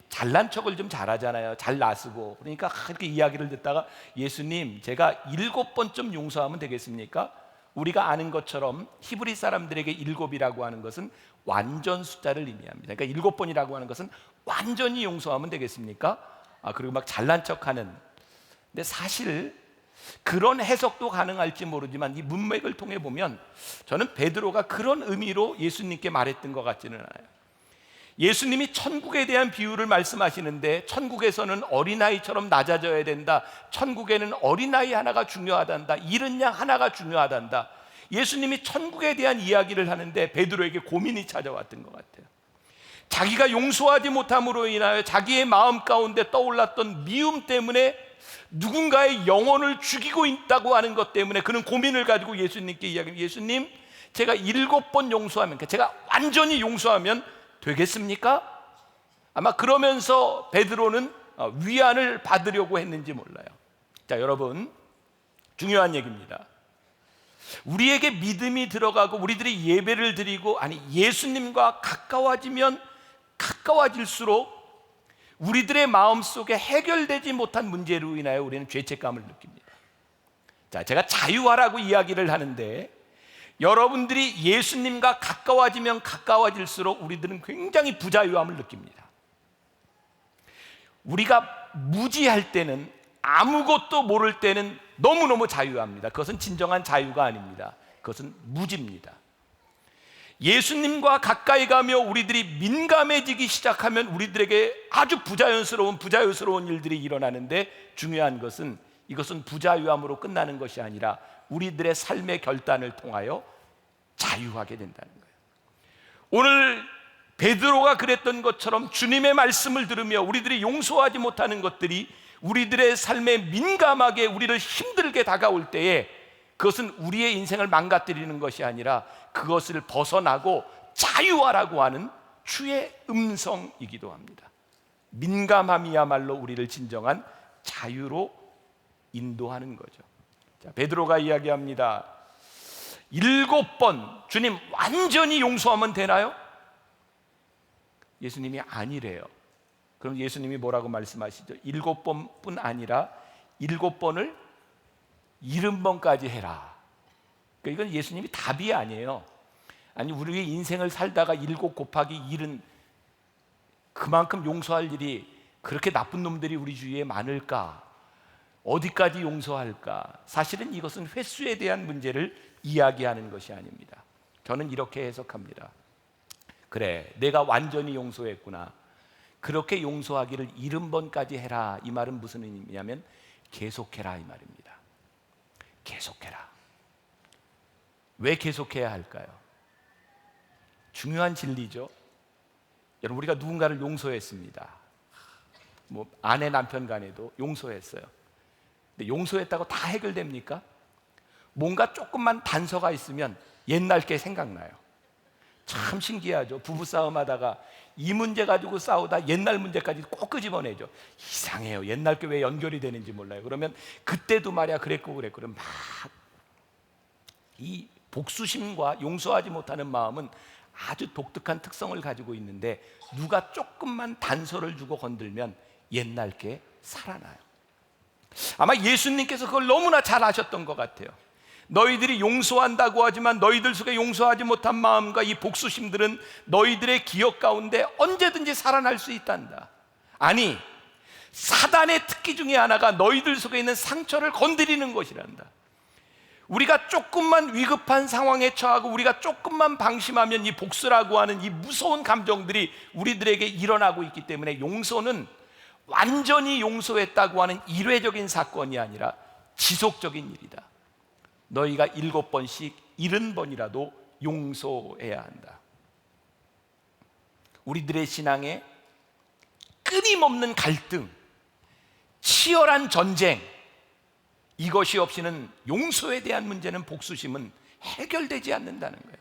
잘난 척을 좀 잘하잖아요. 잘 나서고. 그러니까 그렇게 이야기를 듣다가 예수님 제가 7번쯤 용서하면 되겠습니까? 우리가 아는 것처럼 히브리 사람들에게 7이라고 하는 것은 완전 숫자를 의미합니다. 그러니까 7번이라고 하는 것은 완전히 용서하면 되겠습니까? 그리고 막 잘난 척하는. 근데 사실 그런 해석도 가능할지 모르지만 이 문맥을 통해 보면 저는 베드로가 그런 의미로 예수님께 말했던 것 같지는 않아요. 예수님이 천국에 대한 비유를 말씀하시는데 천국에서는 어린아이처럼 낮아져야 된다. 천국에는 어린아이 하나가 중요하단다. 이른 양 하나가 중요하단다. 예수님이 천국에 대한 이야기를 하는데 베드로에게 고민이 찾아왔던 것 같아요. 자기가 용서하지 못함으로 인하여 자기의 마음 가운데 떠올랐던 미움 때문에 누군가의 영혼을 죽이고 있다고 하는 것 때문에 그는 고민을 가지고 예수님께 이야기합니다. 예수님 제가 7번 용서하면, 제가 완전히 용서하면 되겠습니까? 아마 그러면서 베드로는 위안을 받으려고 했는지 몰라요. 자, 여러분 중요한 얘기입니다. 우리에게 믿음이 들어가고 우리들이 예배를 드리고 예수님과 가까워지면 가까워질수록 우리들의 마음속에 해결되지 못한 문제로 인하여 우리는 죄책감을 느낍니다. 자, 제가 자유화라고 이야기를 하는데 여러분들이 예수님과 가까워지면 가까워질수록 우리들은 굉장히 부자유함을 느낍니다. 우리가 무지할 때는, 아무것도 모를 때는 너무너무 자유합니다. 그것은 진정한 자유가 아닙니다. 그것은 무지입니다. 예수님과 가까이 가며 우리들이 민감해지기 시작하면 우리들에게 아주 부자유스러운 일들이 일어나는데 중요한 것은 이것은 부자유함으로 끝나는 것이 아니라 우리들의 삶의 결단을 통하여 자유하게 된다는 거예요. 오늘 베드로가 그랬던 것처럼 주님의 말씀을 들으며 우리들이 용서하지 못하는 것들이 우리들의 삶에 민감하게 우리를 힘들게 다가올 때에 그것은 우리의 인생을 망가뜨리는 것이 아니라 그것을 벗어나고 자유하라고 하는 주의 음성이기도 합니다. 민감함이야말로 우리를 진정한 자유로 인도하는 거죠. 자, 베드로가 이야기합니다. 7번 주님 완전히 용서하면 되나요? 예수님이 아니래요. 그럼 예수님이 뭐라고 말씀하시죠? 7번뿐 아니라 7번을 70번까지 해라. 그러니까 이건 예수님이 답이 아니에요. 우리의 인생을 살다가 7 곱하기 1은 그만큼 용서할 일이 그렇게 나쁜 놈들이 우리 주위에 많을까? 어디까지 용서할까? 사실은 이것은 횟수에 대한 문제를 이야기하는 것이 아닙니다. 저는 이렇게 해석합니다. 그래, 내가 완전히 용서했구나. 그렇게 용서하기를 70번까지 해라. 이 말은 무슨 의미냐면 계속해라 이 말입니다. 계속해라. 왜 계속해야 할까요? 중요한 진리죠. 여러분, 우리가 누군가를 용서했습니다. 뭐 아내 남편 간에도 용서했어요. 근데 용서했다고 다 해결됩니까? 뭔가 조금만 단서가 있으면 옛날 게 생각나요. 참 신기하죠. 부부싸움 하다가 이 문제 가지고 싸우다 옛날 문제까지 꼭 끄집어내죠. 이상해요. 옛날 게 왜 연결이 되는지 몰라요. 그러면 그때도 말이야 그랬고 그럼 막 이 복수심과 용서하지 못하는 마음은 아주 독특한 특성을 가지고 있는데 누가 조금만 단서를 주고 건들면 옛날 게 살아나요. 아마 예수님께서 그걸 너무나 잘 아셨던 것 같아요. 너희들이 용서한다고 하지만 너희들 속에 용서하지 못한 마음과 이 복수심들은 너희들의 기억 가운데 언제든지 살아날 수 있단다. 아니, 사단의 특기 중에 하나가 너희들 속에 있는 상처를 건드리는 것이란다. 우리가 조금만 위급한 상황에 처하고 우리가 조금만 방심하면 이 복수라고 하는 이 무서운 감정들이 우리들에게 일어나고 있기 때문에 용서는 완전히 용서했다고 하는 일회적인 사건이 아니라 지속적인 일이다. 너희가 7번씩 70번이라도 용서해야 한다. 우리들의 신앙에 끊임없는 갈등, 치열한 전쟁, 이것이 없이는 용서에 대한 문제는 복수심은 해결되지 않는다는 거예요.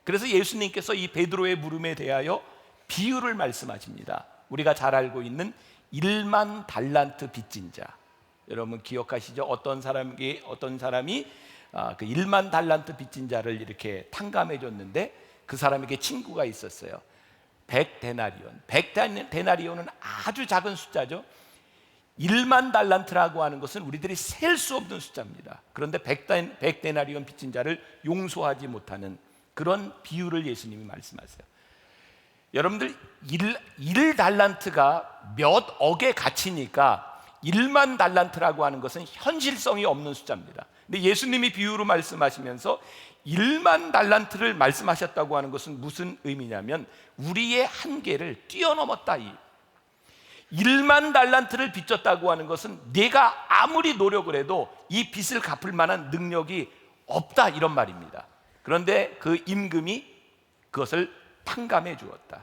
그래서 예수님께서 이 베드로의 물음에 대하여 비유를 말씀하십니다. 우리가 잘 알고 있는 1만 달란트 빚진 자, 여러분 기억하시죠? 어떤 사람이 그 1만 달란트 빚진 자를 이렇게 탕감해 줬는데 그 사람에게 친구가 있었어요. 100데나리온. 100데나리온은 아주 작은 숫자죠. 1만 달란트라고 하는 것은 우리들이 셀 수 없는 숫자입니다. 그런데 100데나리온 빚진 자를 용서하지 못하는 그런 비유를 예수님이 말씀하세요. 여러분들 1달란트가 몇 억의 가치니까 1만 달란트라고 하는 것은 현실성이 없는 숫자입니다. 근데 예수님이 비유로 말씀하시면서 1만 달란트를 말씀하셨다고 하는 것은 무슨 의미냐면 우리의 한계를 뛰어넘었다. 1만 달란트를 빚졌다고 하는 것은 내가 아무리 노력을 해도 이 빚을 갚을 만한 능력이 없다, 이런 말입니다. 그런데 그 임금이 그것을 탕감해 주었다.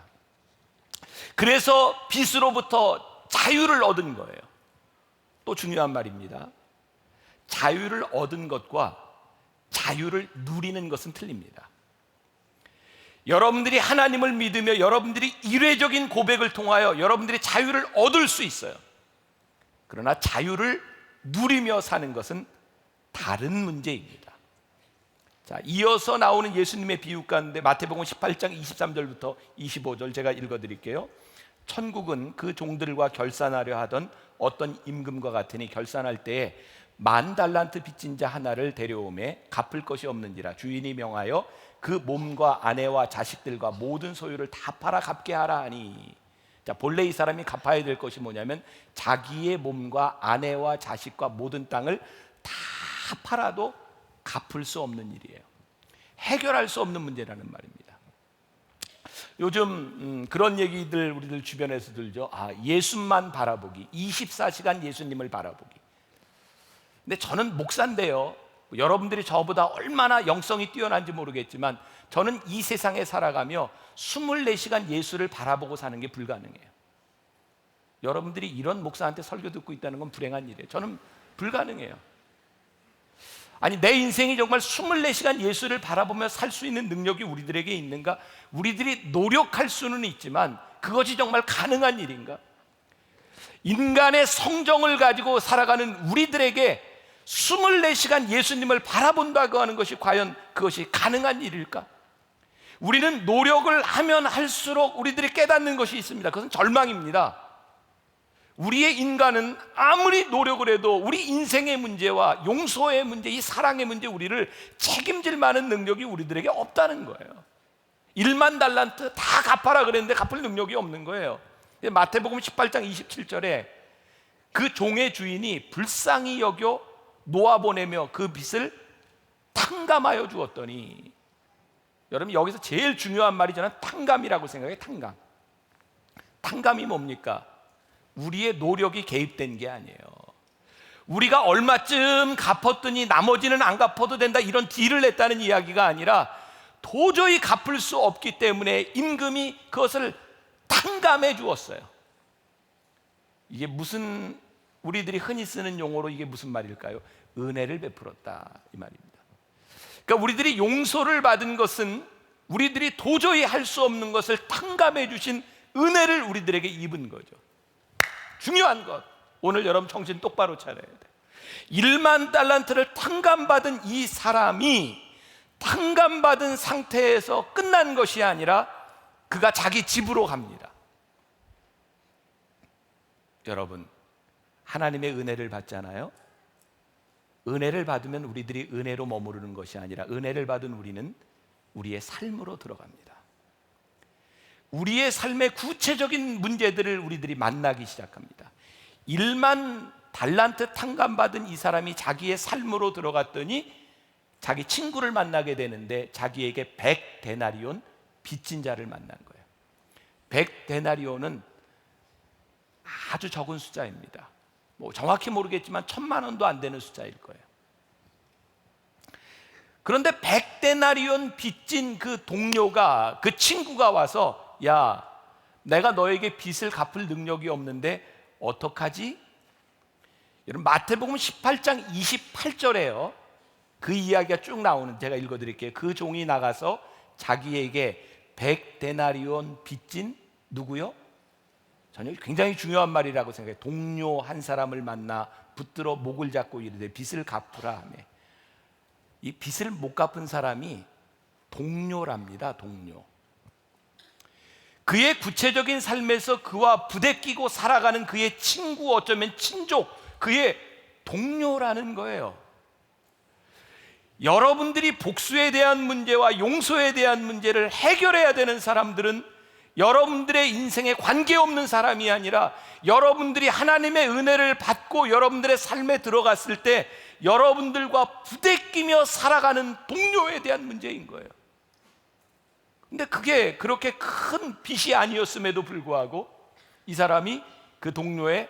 그래서 빚으로부터 자유를 얻은 거예요. 또 중요한 말입니다. 자유를 얻은 것과 자유를 누리는 것은 틀립니다. 여러분들이 하나님을 믿으며 여러분들이 일회적인 고백을 통하여 여러분들이 자유를 얻을 수 있어요. 그러나 자유를 누리며 사는 것은 다른 문제입니다. 자, 이어서 나오는 예수님의 비유 가운데 마태복음 18장 23절부터 25절 제가 읽어드릴게요. 천국은 그 종들과 결산하려 하던 어떤 임금과 같으니 결산할 때에 10,000달란트 빚진 자 하나를 데려오매 갚을 것이 없는지라 주인이 명하여 그 몸과 아내와 자식들과 모든 소유를 다 팔아 갚게 하라 하니. 자, 본래 이 사람이 갚아야 될 것이 뭐냐면 자기의 몸과 아내와 자식과 모든 땅을 다 팔아도 갚을 수 없는 일이에요. 해결할 수 없는 문제라는 말입니다. 요즘 그런 얘기들 우리들 주변에서 들죠. 예수만 바라보기, 24시간 예수님을 바라보기. 근데 저는 목사인데요, 여러분들이 저보다 얼마나 영성이 뛰어난지 모르겠지만 저는 이 세상에 살아가며 24시간 예수를 바라보고 사는 게 불가능해요. 여러분들이 이런 목사한테 설교 듣고 있다는 건 불행한 일이에요. 저는 불가능해요. 아니, 내 인생이 정말 24시간 예수를 바라보며 살 수 있는 능력이 우리들에게 있는가? 우리들이 노력할 수는 있지만 그것이 정말 가능한 일인가? 인간의 성정을 가지고 살아가는 우리들에게 24시간 예수님을 바라본다고 하는 것이 과연 그것이 가능한 일일까? 우리는 노력을 하면 할수록 우리들이 깨닫는 것이 있습니다. 그것은 절망입니다. 우리의 인간은 아무리 노력을 해도 우리 인생의 문제와 용서의 문제, 이 사랑의 문제, 우리를 책임질 만한 능력이 우리들에게 없다는 거예요. 10,000달란트 다 갚아라 그랬는데 갚을 능력이 없는 거예요. 마태복음 18장 27절에 그 종의 주인이 불쌍히 여겨 놓아보내며 그 빚을 탕감하여 주었더니, 여러분 여기서 제일 중요한 말이 저는 탕감이라고 생각해요. 탕감이 뭡니까? 우리의 노력이 개입된 게 아니에요. 우리가 얼마쯤 갚았더니 나머지는 안 갚아도 된다, 이런 딜을 냈다는 이야기가 아니라 도저히 갚을 수 없기 때문에 임금이 그것을 탕감해 주었어요. 이게 무슨, 우리들이 흔히 쓰는 용어로 이게 무슨 말일까요? 은혜를 베풀었다, 이 말입니다. 그러니까 우리들이 용서를 받은 것은 우리들이 도저히 할 수 없는 것을 탕감해 주신 은혜를 우리들에게 입은 거죠. 중요한 것, 오늘 여러분 정신 똑바로 차려야 돼요. 1만 달란트를 탕감받은 이 사람이 탕감받은 상태에서 끝난 것이 아니라 그가 자기 집으로 갑니다. 여러분, 하나님의 은혜를 받잖아요. 은혜를 받으면 우리들이 은혜로 머무르는 것이 아니라 은혜를 받은 우리는 우리의 삶으로 들어갑니다. 우리의 삶의 구체적인 문제들을 우리들이 만나기 시작합니다. 1만 달란트 탕감받은 이 사람이 자기의 삶으로 들어갔더니 자기 친구를 만나게 되는데 자기에게 100데나리온 빚진 자를 만난 거예요. 100데나리온은 아주 적은 숫자입니다. 뭐 정확히 모르겠지만 1000만 원도 안 되는 숫자일 거예요. 그런데 100데나리온 빚진 그 동료가, 그 친구가 와서, 야, 내가 너에게 빚을 갚을 능력이 없는데 어떡하지? 여러분 마태복음 18장 28절에요 그 이야기가 쭉 나오는, 제가 읽어드릴게요. 그 종이 나가서 자기에게 100데나리온 빚진 누구요? 저는 굉장히 중요한 말이라고 생각해요. 동료 한 사람을 만나 붙들어 목을 잡고 이르되 빚을 갚으라 하며, 이 빚을 못 갚은 사람이 동료랍니다. 동료. 그의 구체적인 삶에서 그와 부대끼고 살아가는 그의 친구, 어쩌면 친족, 그의 동료라는 거예요. 여러분들이 복수에 대한 문제와 용서에 대한 문제를 해결해야 되는 사람들은 여러분들의 인생에 관계없는 사람이 아니라 여러분들이 하나님의 은혜를 받고 여러분들의 삶에 들어갔을 때 여러분들과 부대끼며 살아가는 동료에 대한 문제인 거예요. 근데 그게 그렇게 큰 빚이 아니었음에도 불구하고 이 사람이 그 동료의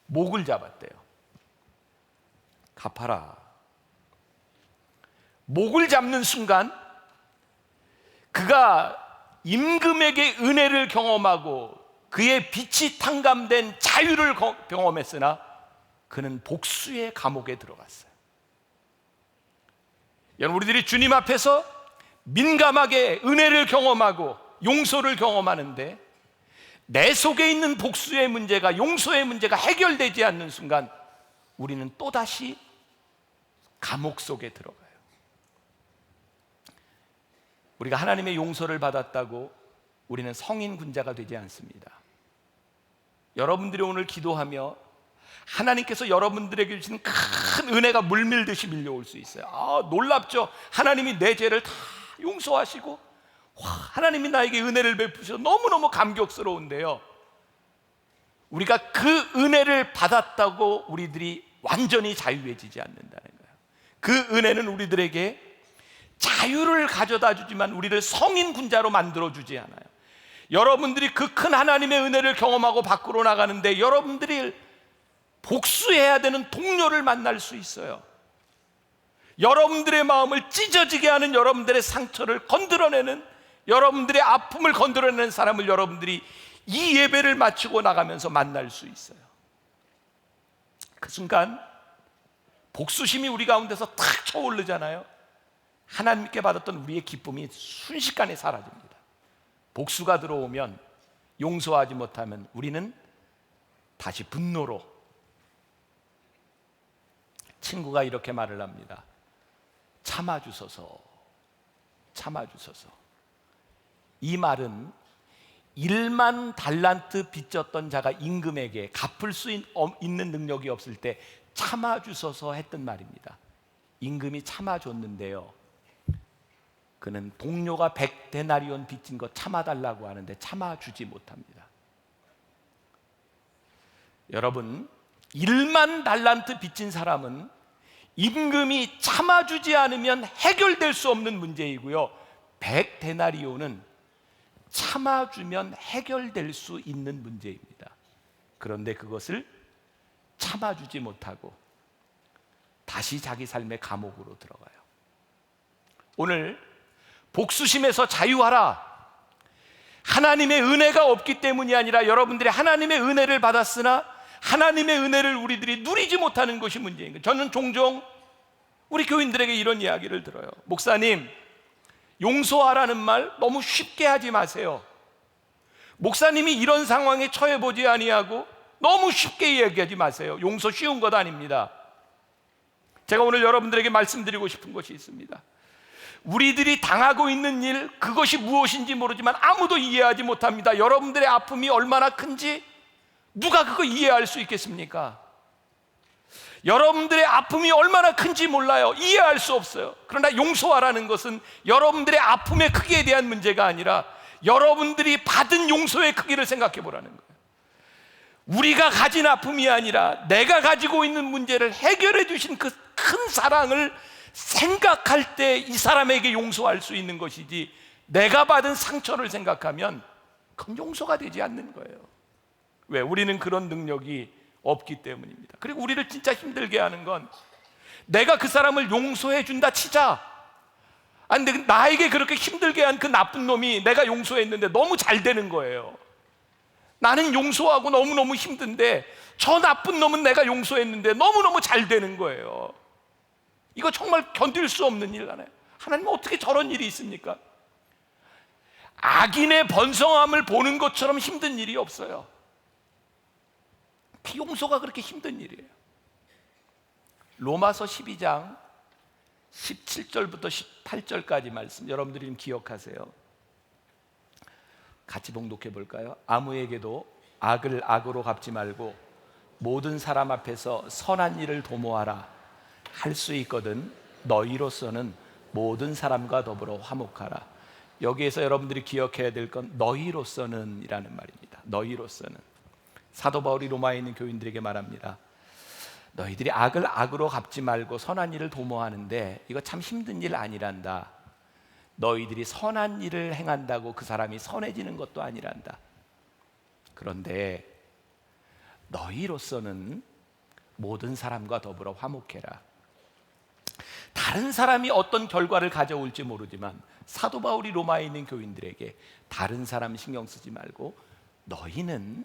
목을 잡았대요. 갚아라. 목을 잡는 순간 그가 임금에게 은혜를 경험하고 그의 빚이 탕감된 자유를 경험했으나 그는 복수의 감옥에 들어갔어요. 여러분, 우리들이 주님 앞에서 민감하게 은혜를 경험하고 용서를 경험하는데 내 속에 있는 복수의 문제가, 용서의 문제가 해결되지 않는 순간 우리는 또다시 감옥 속에 들어가요. 우리가 하나님의 용서를 받았다고 우리는 성인 군자가 되지 않습니다. 여러분들이 오늘 기도하며 하나님께서 여러분들에게 주신 큰 은혜가 물밀듯이 밀려올 수 있어요. 놀랍죠? 하나님이 내 죄를 다 용서하시고, 하나님이 나에게 은혜를 베푸셔서 너무너무 감격스러운데요, 우리가 그 은혜를 받았다고 우리들이 완전히 자유해지지 않는다는 거예요. 그 은혜는 우리들에게 자유를 가져다 주지만 우리를 성인 군자로 만들어 주지 않아요. 여러분들이 그 큰 하나님의 은혜를 경험하고 밖으로 나가는데 여러분들이 복수해야 되는 동료를 만날 수 있어요. 여러분들의 마음을 찢어지게 하는, 여러분들의 상처를 건드려내는, 여러분들의 아픔을 건드려내는 사람을 여러분들이 이 예배를 마치고 나가면서 만날 수 있어요. 그 순간 복수심이 우리 가운데서 탁 쳐오르잖아요. 하나님께 받았던 우리의 기쁨이 순식간에 사라집니다. 복수가 들어오면, 용서하지 못하면 우리는 다시 분노로. 친구가 이렇게 말을 합니다. 참아주소서, 참아주소서. 이 말은 1만 달란트 빚졌던 자가 임금에게 갚을 수 있는 능력이 없을 때 참아주소서 했던 말입니다. 임금이 참아줬는데요, 그는 동료가 100데나리온 빚진 거 참아달라고 하는데 참아주지 못합니다. 여러분, 1만 달란트 빚진 사람은 임금이 참아주지 않으면 해결될 수 없는 문제이고요, 100데나리온은 참아주면 해결될 수 있는 문제입니다. 그런데 그것을 참아주지 못하고 다시 자기 삶의 감옥으로 들어가요. 오늘 복수심에서 자유하라, 하나님의 은혜가 없기 때문이 아니라 여러분들이 하나님의 은혜를 받았으나 하나님의 은혜를 우리들이 누리지 못하는 것이 문제인 거예요. 저는 종종 우리 교인들에게 이런 이야기를 들어요. 목사님, 용서하라는 말 너무 쉽게 하지 마세요. 목사님이 이런 상황에 처해보지 아니하고 너무 쉽게 얘기하지 마세요. 용서 쉬운 것 아닙니다. 제가 오늘 여러분들에게 말씀드리고 싶은 것이 있습니다. 우리들이 당하고 있는 일, 그것이 무엇인지 모르지만 아무도 이해하지 못합니다. 여러분들의 아픔이 얼마나 큰지 누가 그거 이해할 수 있겠습니까? 여러분들의 아픔이 얼마나 큰지 몰라요. 이해할 수 없어요. 그러나 용서하라는 것은 여러분들의 아픔의 크기에 대한 문제가 아니라 여러분들이 받은 용서의 크기를 생각해 보라는 거예요. 우리가 가진 아픔이 아니라 내가 가지고 있는 문제를 해결해 주신 그 큰 사랑을 생각할 때 이 사람에게 용서할 수 있는 것이지, 내가 받은 상처를 생각하면 그건 용서가 되지 않는 거예요. 왜? 우리는 그런 능력이 없기 때문입니다. 그리고 우리를 진짜 힘들게 하는 건, 내가 그 사람을 용서해 준다 치자, 아니 근데 나에게 그렇게 힘들게 한 그 나쁜 놈이 내가 용서했는데 너무 잘 되는 거예요. 나는 용서하고 너무너무 힘든데 저 나쁜 놈은 내가 용서했는데 너무너무 잘 되는 거예요. 이거 정말 견딜 수 없는 일 하나요. 하나님은 어떻게 저런 일이 있습니까? 악인의 번성함을 보는 것처럼 힘든 일이 없어요. 용서가 그렇게 힘든 일이에요. 로마서 12장 17절부터 18절까지 말씀, 여러분들이 좀 기억하세요. 같이 봉독해 볼까요? 아무에게도 악을 악으로 갚지 말고 모든 사람 앞에서 선한 일을 도모하라. 할 수 있거든 너희로서는 모든 사람과 더불어 화목하라. 여기에서 여러분들이 기억해야 될 건 너희로서는 이라는 말입니다. 너희로서는. 사도 바울이 로마에 있는 교인들에게 말합니다. 너희들이 악을 악으로 갚지 말고 선한 일을 도모하는데 이거 참 힘든 일 아니란다. 너희들이 선한 일을 행한다고 그 사람이 선해지는 것도 아니란다. 그런데 너희로서는 모든 사람과 더불어 화목해라. 다른 사람이 어떤 결과를 가져올지 모르지만 사도 바울이 로마에 있는 교인들에게 다른 사람 신경 쓰지 말고 너희는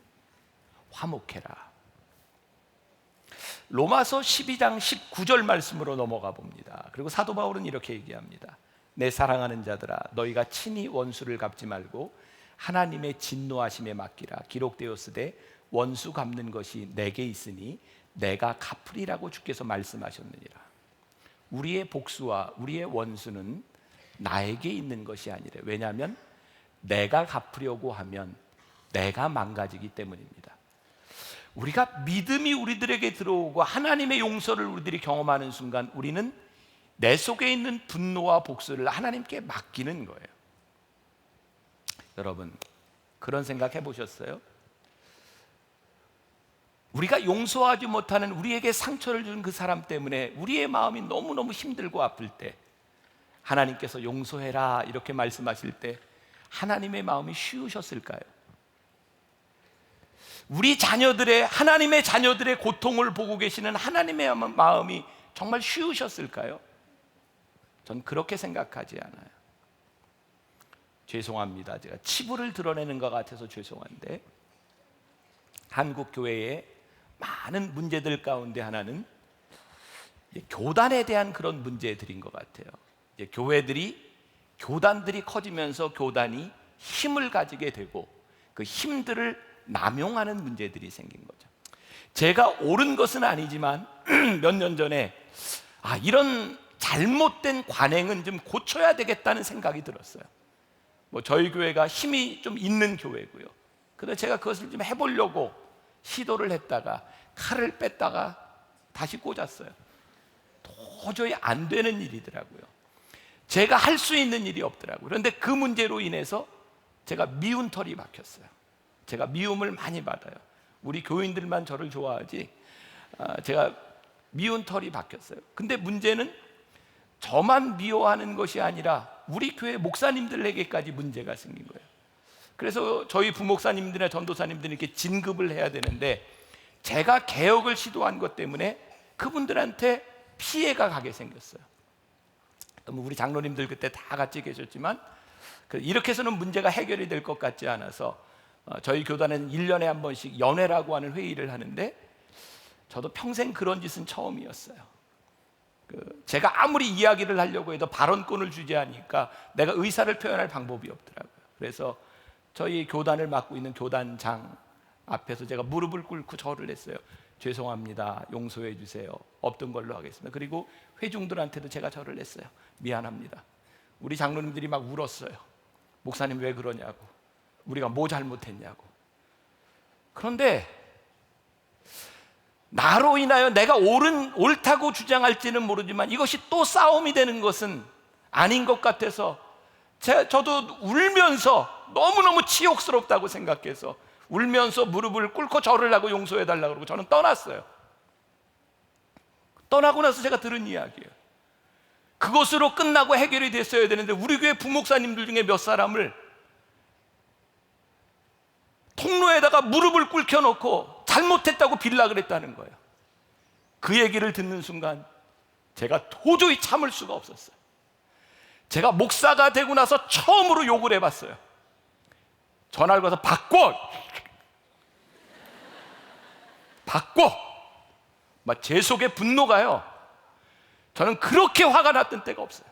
화목해라. 로마서 12장 19절 말씀으로 넘어가 봅니다. 그리고 사도 바울은 이렇게 얘기합니다. 내 사랑하는 자들아, 너희가 친히 원수를 갚지 말고 하나님의 진노하심에 맡기라. 기록되었으되 원수 갚는 것이 내게 있으니 내가 갚으리라고 주께서 말씀하셨느니라. 우리의 복수와 우리의 원수는 나에게 있는 것이 아니래. 왜냐하면 내가 갚으려고 하면 내가 망가지기 때문입니다. 우리가 믿음이 우리들에게 들어오고 하나님의 용서를 우리들이 경험하는 순간 우리는 내 속에 있는 분노와 복수를 하나님께 맡기는 거예요. 여러분, 그런 생각 해보셨어요? 우리가 용서하지 못하는, 우리에게 상처를 준 그 사람 때문에 우리의 마음이 너무너무 힘들고 아플 때 하나님께서 용서해라 이렇게 말씀하실 때 하나님의 마음이 쉬우셨을까요? 우리 자녀들의, 하나님의 자녀들의 고통을 보고 계시는 하나님의 마음이 정말 쉬우셨을까요? 전 그렇게 생각하지 않아요. 죄송합니다. 제가 치부를 드러내는 것 같아서 죄송한데, 한국 교회의 많은 문제들 가운데 하나는 교단에 대한 그런 문제들인 것 같아요. 이제 교단들이 커지면서 교단이 힘을 가지게 되고 그 힘들을 남용하는 문제들이 생긴 거죠. 제가 옳은 것은 아니지만 몇 년 전에 이런 잘못된 관행은 좀 고쳐야 되겠다는 생각이 들었어요. 저희 교회가 힘이 좀 있는 교회고요. 그래서 제가 그것을 좀 해보려고 시도를 했다가 칼을 뺐다가 다시 꽂았어요. 도저히 안 되는 일이더라고요. 제가 할 수 있는 일이 없더라고요. 그런데 그 문제로 인해서 제가 미운 털이 박혔어요. 제가 미움을 많이 받아요. 우리 교인들만 저를 좋아하지 제가 미운 털이 박혔어요. 근데 문제는 저만 미워하는 것이 아니라 우리 교회 목사님들에게까지 문제가 생긴 거예요. 그래서 저희 부목사님들이나 전도사님들이 이렇게 진급을 해야 되는데 제가 개혁을 시도한 것 때문에 그분들한테 피해가 가게 생겼어요. 우리 장로님들 그때 다 같이 계셨지만 이렇게 해서는 문제가 해결이 될 것 같지 않아서 저희 교단은 1년에 한 번씩 연회라고 하는 회의를 하는데 저도 평생 그런 짓은 처음이었어요. 제가 아무리 이야기를 하려고 해도 발언권을 주지 않으니까 내가 의사를 표현할 방법이 없더라고요. 그래서 저희 교단을 맡고 있는 교단장 앞에서 제가 무릎을 꿇고 절을 했어요. 죄송합니다. 용서해 주세요. 없던 걸로 하겠습니다. 그리고 회중들한테도 제가 절을 했어요. 미안합니다. 우리 장로님들이 막 울었어요. 목사님 왜 그러냐고, 우리가 뭐 잘못했냐고. 그런데 나로 인하여 내가 옳다고 주장할지는 모르지만 이것이 또 싸움이 되는 것은 아닌 것 같아서 저도 울면서 너무너무 치욕스럽다고 생각해서 울면서 무릎을 꿇고 절을 하고 용서해달라고 그러고 저는 떠났어요. 떠나고 나서 제가 들은 이야기예요. 그것으로 끝나고 해결이 됐어야 되는데 우리 교회 부목사님들 중에 몇 사람을 통로에다가 무릎을 꿇혀놓고 잘못했다고 빌라 그랬다는 거예요. 그 얘기를 듣는 순간 제가 도저히 참을 수가 없었어요. 제가 목사가 되고 나서 처음으로 욕을 해봤어요. 전화를 걸어서 바꿔! 막 제 속에 분노가요. 저는 그렇게 화가 났던 때가 없어요.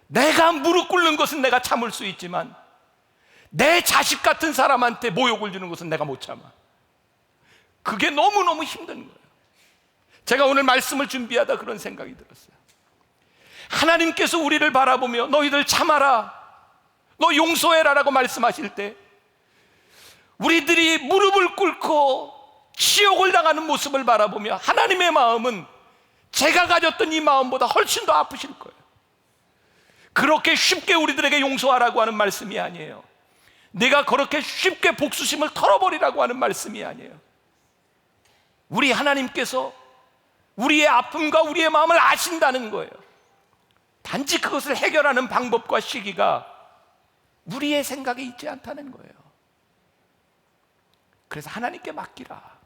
내가 무릎 꿇는 것은 내가 참을 수 있지만 내 자식 같은 사람한테 모욕을 주는 것은 내가 못 참아. 그게 너무너무 힘든 거예요. 제가 오늘 말씀을 준비하다 그런 생각이 들었어요. 하나님께서 우리를 바라보며 너희들 참아라, 너 용서해라 라고 말씀하실 때 우리들이 무릎을 꿇고 치욕을 당하는 모습을 바라보며 하나님의 마음은 제가 가졌던 이 마음보다 훨씬 더 아프실 거예요. 그렇게 쉽게 우리들에게 용서하라고 하는 말씀이 아니에요. 내가 그렇게 쉽게 복수심을 털어버리라고 하는 말씀이 아니에요. 우리 하나님께서 우리의 아픔과 우리의 마음을 아신다는 거예요. 단지 그것을 해결하는 방법과 시기가 우리의 생각에 있지 않다는 거예요. 그래서 하나님께 맡기라.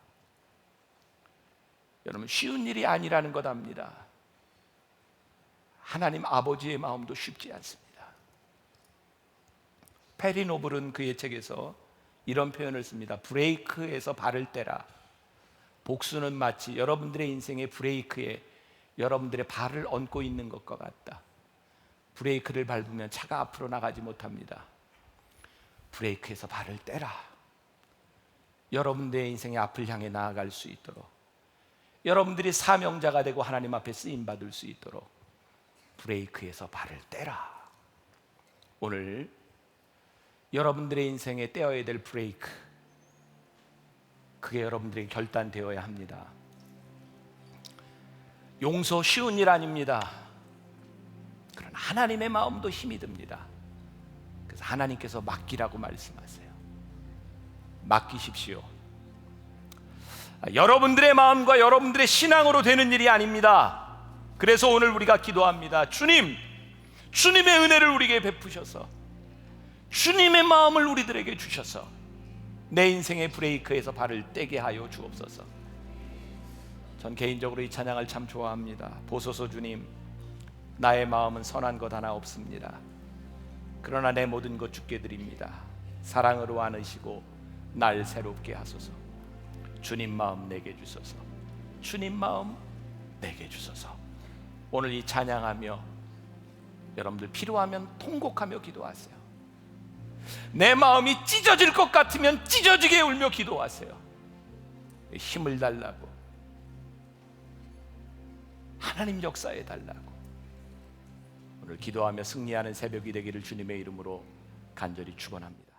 여러분, 쉬운 일이 아니라는 것 압니다. 하나님 아버지의 마음도 쉽지 않습니다. 페리 노블은 그의 책에서 이런 표현을 씁니다. 브레이크에서 발을 떼라. 복수는 마치 여러분들의 인생의 브레이크에 여러분들의 발을 얹고 있는 것과 같다. 브레이크를 밟으면 차가 앞으로 나가지 못합니다. 브레이크에서 발을 떼라. 여러분들의 인생의 앞을 향해 나아갈 수 있도록, 여러분들이 사명자가 되고 하나님 앞에 쓰임받을 수 있도록 브레이크에서 발을 떼라. 오늘 여러분들의 인생에 떼어야 될 브레이크, 그게 여러분들에게 결단되어야 합니다. 용서 쉬운 일 아닙니다. 그러나 하나님의 마음도 힘이 듭니다. 그래서 하나님께서 맡기라고 말씀하세요. 맡기십시오. 여러분들의 마음과 여러분들의 신앙으로 되는 일이 아닙니다. 그래서 오늘 우리가 기도합니다. 주님, 주님의 은혜를 우리에게 베푸셔서 주님의 마음을 우리들에게 주셔서 내 인생의 브레이크에서 발을 떼게 하여 주옵소서. 전 개인적으로 이 찬양을 참 좋아합니다. 보소서 주님, 나의 마음은 선한 것 하나 없습니다. 그러나 내 모든 것 주께 드립니다. 사랑으로 안으시고 날 새롭게 하소서. 주님 마음 내게 주소서. 주님 마음 내게 주소서. 오늘 이 찬양하며 여러분들 필요하면 통곡하며 기도하세요. 내 마음이 찢어질 것 같으면 찢어지게 울며 기도하세요. 힘을 달라고, 하나님 역사해 달라고. 오늘 기도하며 승리하는 새벽이 되기를 주님의 이름으로 간절히 축원합니다.